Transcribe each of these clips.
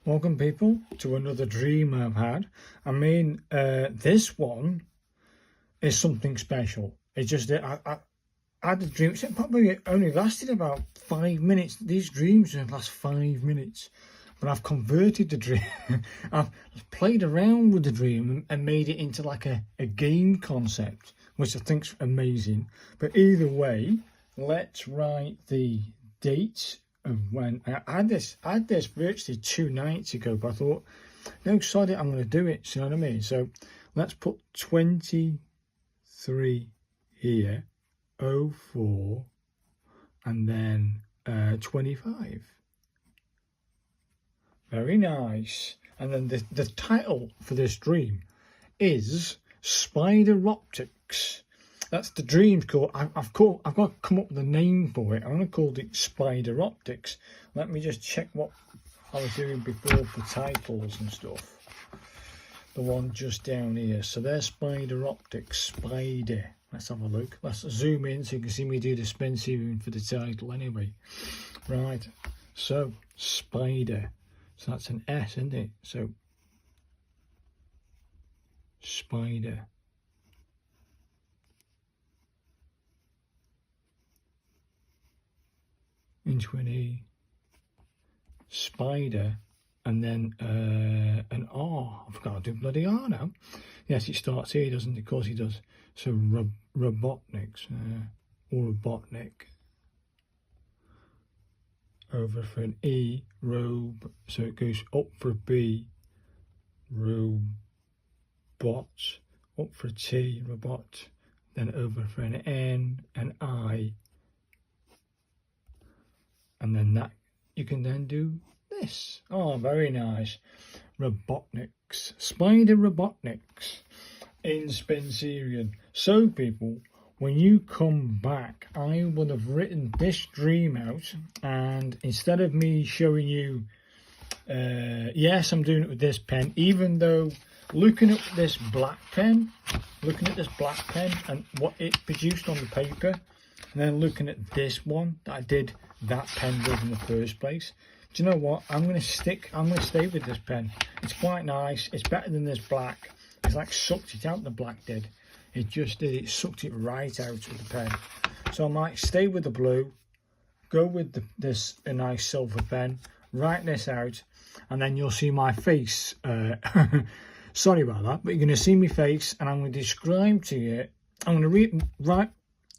Welcome people to another dream I've had. I mean, this one is something special. It's just that I had a dream. It probably only lasted about 5 minutes. These dreams last 5 minutes, but I've converted the dream. I've played around with the dream and made it into like a game concept, which I think's amazing. But either way, let's write the date of when I had this virtually 2 nights ago, but I thought, no, sod it, I'm going to do it. You know what I mean? So let's put 23 here, 04, and then 25. Very nice. And then the title for this dream is Spider Optics. That's the dream called. I've got to come up with a name for it. I'm going to call it Spider Optics. Let me just check what I was doing before for titles and stuff. The one just down here. So there's Spider Optics. Spider. Let's have a look. Let's zoom in so you can see me do the Spencerian for the title anyway. Right. So Spider. So that's an S, isn't it? So Spider. Into an E, spider, and then an R. I forgot to do bloody R now. Yes, it starts here, doesn't it? Of course it does. So Robotnics, or Robotnik. Over for an E, robe. So it goes up for a B, robot. Up for a T, robot. Then over for an N, an I. And then that, you can then do this. Oh, very nice. Robotnics. Spider Robotnics in Spencerian. So people, when you come back, I would have written this dream out, and instead of me showing you, yes, I'm doing it with this pen, even though looking at this black pen and what it produced on the paper, and then looking at this one that I did that pen with in the first place. Do you know what? I'm gonna stay with this pen. It's quite nice. It's better than this black. It's like sucked it out, the black did. It just did. It sucked it right out of the pen. So I might stay with the blue, go with this a nice silver pen, write this out, and then you'll see my face. Sorry about that, but you're gonna see my face, and I'm gonna describe to you. I'm gonna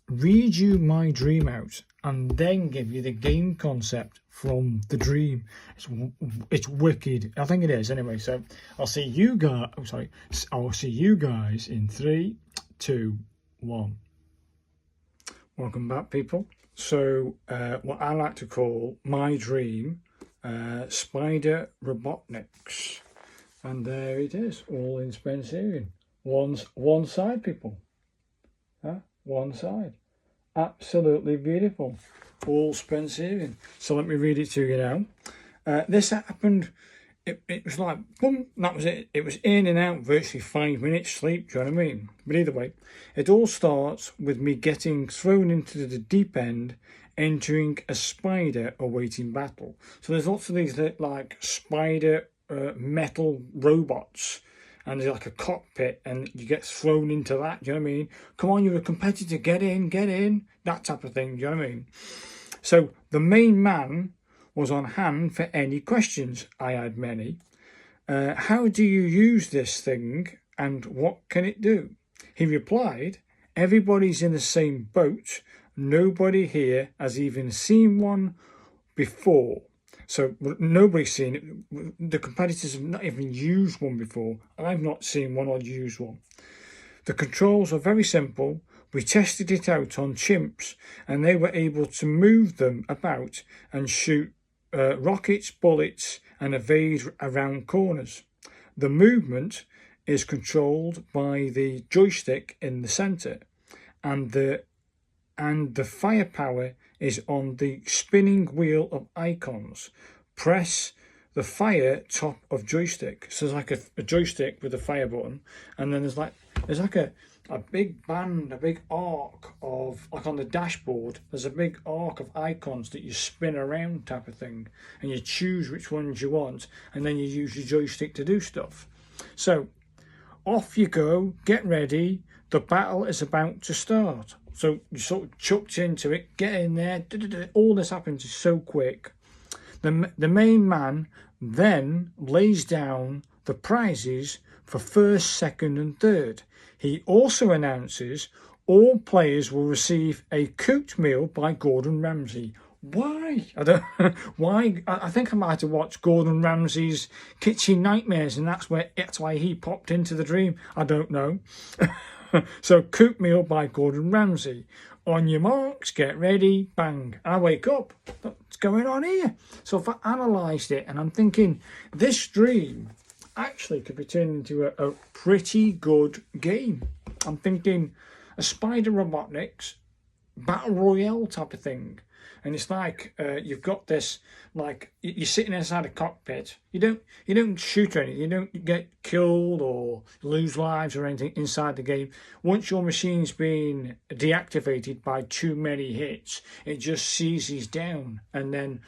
read you my dream out, and then give you the game concept from the dream. It's wicked. I think it is anyway. So I'll see you guys. I'll see you guys in 3, 2, 1. Welcome back, people. So what I like to call my dream, Spider Robotnics, and there it is, all in Spencerian. One side, people. One side. Absolutely beautiful, all Spencerian. So let me read it to you now. This happened, it was like, boom, that was it. It was in and out, virtually 5 minutes sleep, do you know what I mean? But either way, it all starts with me getting thrown into the deep end, entering a spider awaiting battle. So there's lots of these like spider metal robots, and there's like a cockpit, and you get thrown into that, do you know what I mean? Come on, you're a competitor, get in, that type of thing, do you know what I mean? So the main man was on hand for any questions. I had many. How do you use this thing, and what can it do? He replied, everybody's in the same boat. Nobody here has even seen one before. So nobody's seen it. The competitors have not even used one before. I've not seen one or used one. The controls are very simple. We tested it out on chimps, and they were able to move them about and shoot rockets, bullets, and evade around corners. The movement is controlled by the joystick in the center, and the firepower is on the spinning wheel of icons. Press the fire top of joystick. So there's like a joystick with a fire button, and then there's like a a big band, a big arc of, like on the dashboard, there's a big arc of icons that you spin around type of thing, and you choose which ones you want, and then you use your joystick to do stuff. So off you go, get ready, the battle is about to start. So you sort of chucked into it, get in there, all this happens so quick. The main man then lays down the prizes for first, second and third. He also announces all players will receive a cooked meal by Gordon Ramsay. Why? I don't. Why? I think I might have watched Gordon Ramsay's Kitchen Nightmares, and that's why he popped into the dream. I don't know. So, cooked meal by Gordon Ramsay. On your marks, get ready, bang. I wake up. What's going on here? So if I analysed it, and I'm thinking this dream actually could be turned into a pretty good game. I'm thinking a Spider Robotnics battle royale type of thing, and it's like you've got this, like you're sitting inside a cockpit. You don't shoot or anything. You don't get killed or lose lives or anything inside the game. Once your machine's been deactivated by too many hits, it just seizes down, and then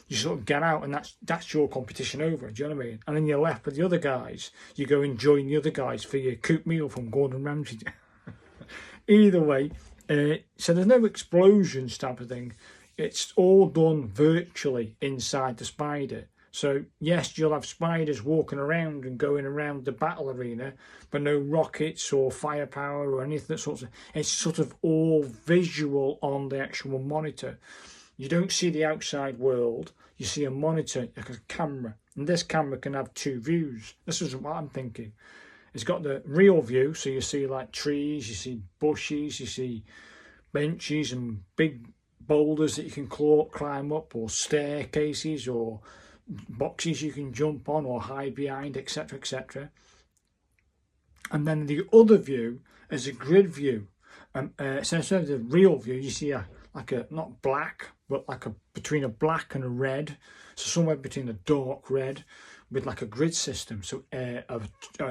you sort of get out, and that's your competition over. Do you know what I mean? And then you're left with the other guys. You go and join the other guys for your cooked meal from Gordon Ramsay. Either way, so there's no explosions type of thing. It's all done virtually inside the Spider. So yes, you'll have spiders walking around and going around the battle arena, but no rockets or firepower or anything. It's sort of all visual on the actual monitor. You don't see the outside world. You see a monitor, like a camera. And this camera can have two views. This is what I'm thinking. It's got the real view, so you see like trees, you see bushes, you see benches and big boulders that you can climb up, or staircases, or boxes you can jump on or hide behind, etc., etc. And then the other view is a grid view. So instead of the real view, you see like a not black, but like between a black and a red, so somewhere between a dark red, with like a grid system. So a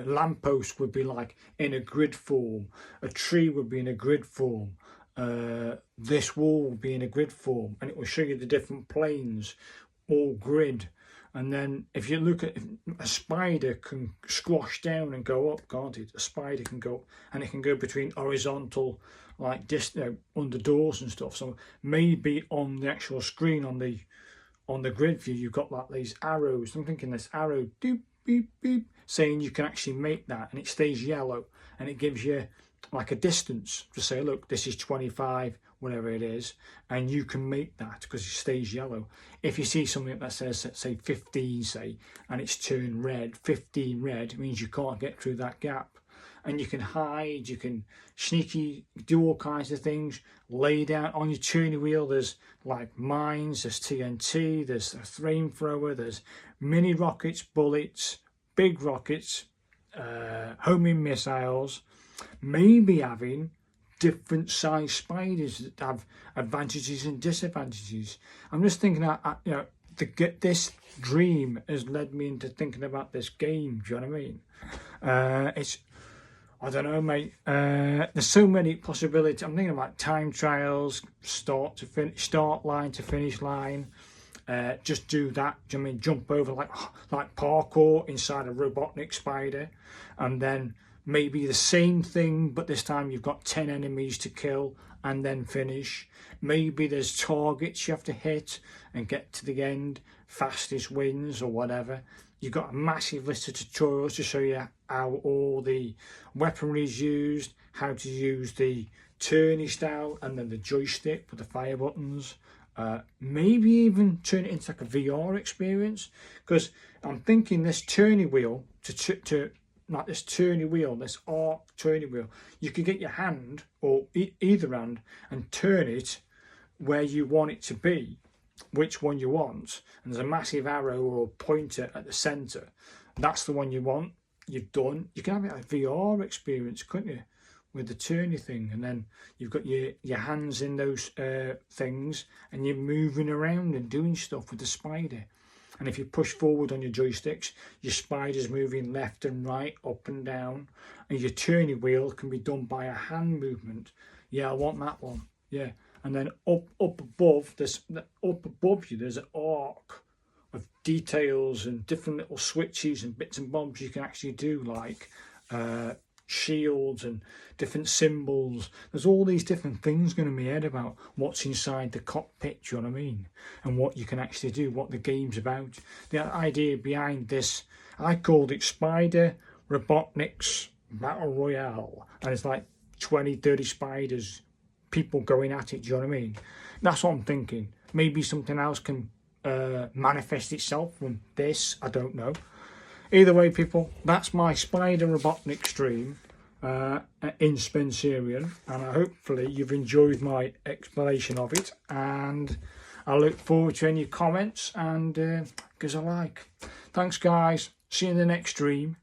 lamppost would be like in a grid form, a tree would be in a grid form, this wall will be in a grid form, and it will show you the different planes, all grid. And then if you look at, a spider can squash down and go up, can't it? A spider can go up, and it can go between horizontal, like just under doors and stuff. So maybe on the actual screen on the grid view, you've got like these arrows. I'm thinking this arrow, doop, beep, beep, saying you can actually make that, and it stays yellow, and it gives you like a distance to say, look, this is 25, whatever it is, and you can make that because it stays yellow. If you see something that says, say 15, say, and it's turned red, 15 red, it means you can't get through that gap. And you can hide, you can sneaky, do all kinds of things, lay down on your turning wheel. There's like mines, there's TNT, there's a flamethrower, there's mini rockets, bullets, big rockets, homing missiles, maybe having different size spiders that have advantages and disadvantages. I'm just thinking that, this dream has led me into thinking about this game. Do you know what I mean? I don't know, mate. There's so many possibilities. I'm thinking about time trials, start line to finish line. Just do that. Do you know what I mean? Jump over like parkour inside a Robotnik spider, and then maybe the same thing, but this time you've got 10 enemies to kill and then finish. Maybe there's targets you have to hit and get to the end. Fastest wins or whatever. You've got a massive list of tutorials to show you how all the weaponry is used, how to use the tourney style, and then the joystick with the fire buttons. Maybe even turn it into like a VR experience, because I'm thinking this tourney wheel like this tourney wheel, this arc tourney wheel, you could get your hand or either hand and turn it where you want it to be, which one you want, and there's a massive arrow or pointer at the center. That's the one you want. You've done. You can have it like a VR experience, couldn't you, with the tourney thing, and then you've got your hands in those things, and you're moving around and doing stuff with the spider. and if you push forward on your joysticks, your spider's moving left and right, up and down, and your turning wheel can be done by a hand movement. Yeah, I want that one. Yeah, and then up above you, there's an arc of details and different little switches and bits and bobs you can actually do, like shields and different symbols. There's all these different things going in my head about what's inside the cockpit, do you know what I mean, and what you can actually do, what the game's about. The idea behind this, I called it Spider Robotnics Battle Royale, and it's like 20-30 spiders, people going at it, do you know what I mean? That's what I'm thinking. Maybe something else can manifest itself from this, I don't know. Either way, people, that's my Spider Robotnik stream in Spencerian, and hopefully you've enjoyed my explanation of it, and I look forward to any comments and give us a like. Thanks guys, see you in the next stream.